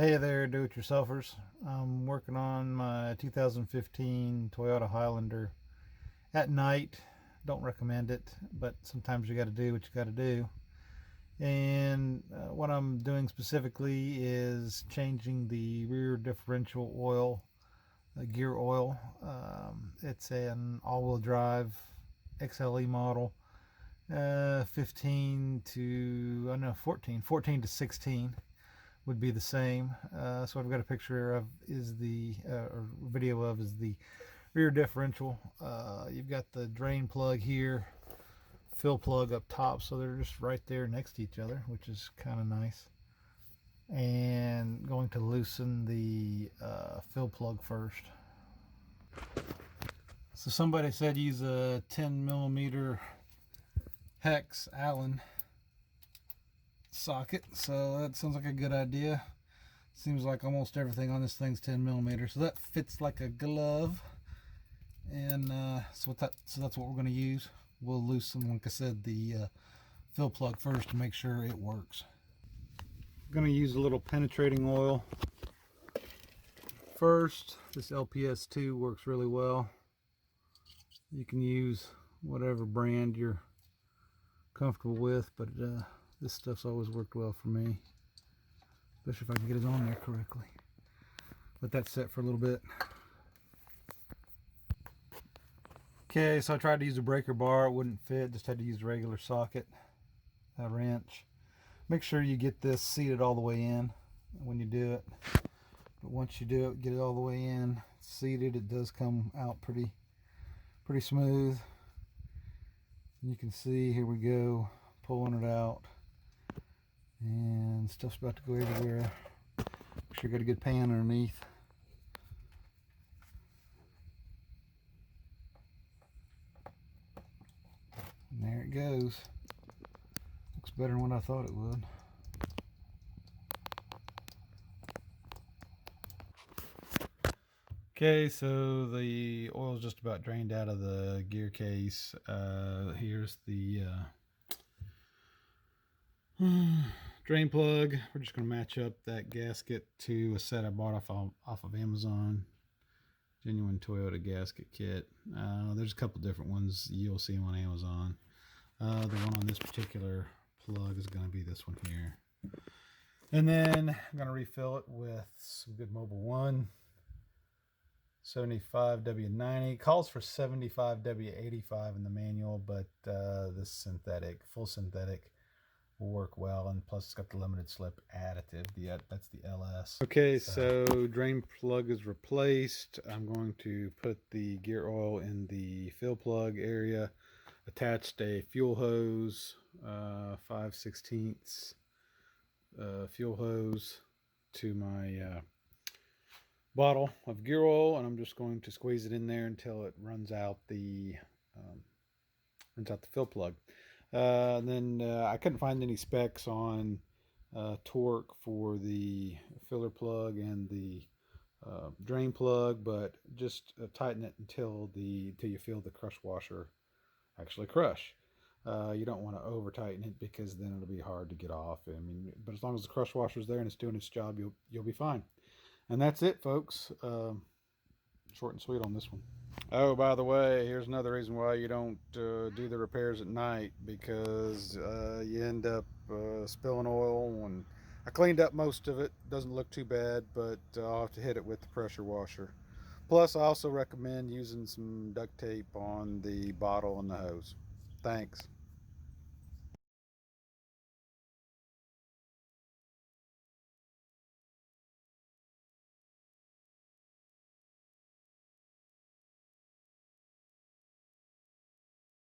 Hey there, do-it-yourselfers. I'm working on my 2015 Toyota Highlander at night. Don't recommend it, but sometimes you got to do what you got to do. And what I'm doing specifically is changing the rear differential oil, gear oil. It's an all-wheel drive XLE model, 15 to, I don't know, 14 to 16 would be the same. So I've got a picture of or video of is the rear differential. You've got the drain plug here, fill plug up top, so they're just right there next to each other, which is kind of nice. And going to loosen the fill plug first. So somebody said use a 10 millimeter hex Allen socket, so that sounds like a good idea. Seems like almost everything on this thing's 10 millimeters, so that fits like a glove. And so that's what we're going to use. We'll loosen, like I said, the fill plug first to make sure it works. I'm going to use a little penetrating oil first. This LPS2 works really well. You can use whatever brand you're comfortable with, but this stuff's always worked well for me, especially if I can get it on there correctly. Let that set for a little bit. Okay, so I tried to use a breaker bar. It wouldn't fit. Just had to use a regular socket, a wrench. Make sure you get this seated all the way in when you do it. But once you do it, get it all the way in, seated, it does come out pretty smooth. And you can see, here we go, pulling it out. And stuff's about to go everywhere. Make sure you got a good pan underneath. And there it goes. Looks better than what I thought it would. Okay, so the oil's just about drained out of the gear case. Here's the drain plug. We're just going to match up that gasket to a set I bought off of Amazon. Genuine Toyota gasket kit. There's a couple different ones. You'll see them on Amazon. The one on this particular plug is going to be this one here. And then I'm going to refill it with some good Mobil 1. 75W90. Calls for 75W85 in the manual, but this full synthetic will work well, and plus it's got the limited slip additive. That's the LS. Okay, so drain plug is replaced. I'm going to put the gear oil in the fill plug area. Attached a fuel hose, 5/16 fuel hose to my bottle of gear oil, and I'm just going to squeeze it in there until it runs out the fill plug. Then I couldn't find any specs on torque for the filler plug and the drain plug, but just tighten it until you feel the crush washer actually crush. You don't want to over tighten it, because then it'll be hard to get off. I mean, but as long as the crush washer's there and it's doing its job, you'll be fine. And that's it, folks. Short and sweet on this one. Oh, by the way, here's another reason why you don't do the repairs at night, because you end up spilling oil. And I cleaned up most of it. Doesn't look too bad, but I'll have to hit it with the pressure washer. Plus, I also recommend using some duct tape on the bottle and the hose. Thanks.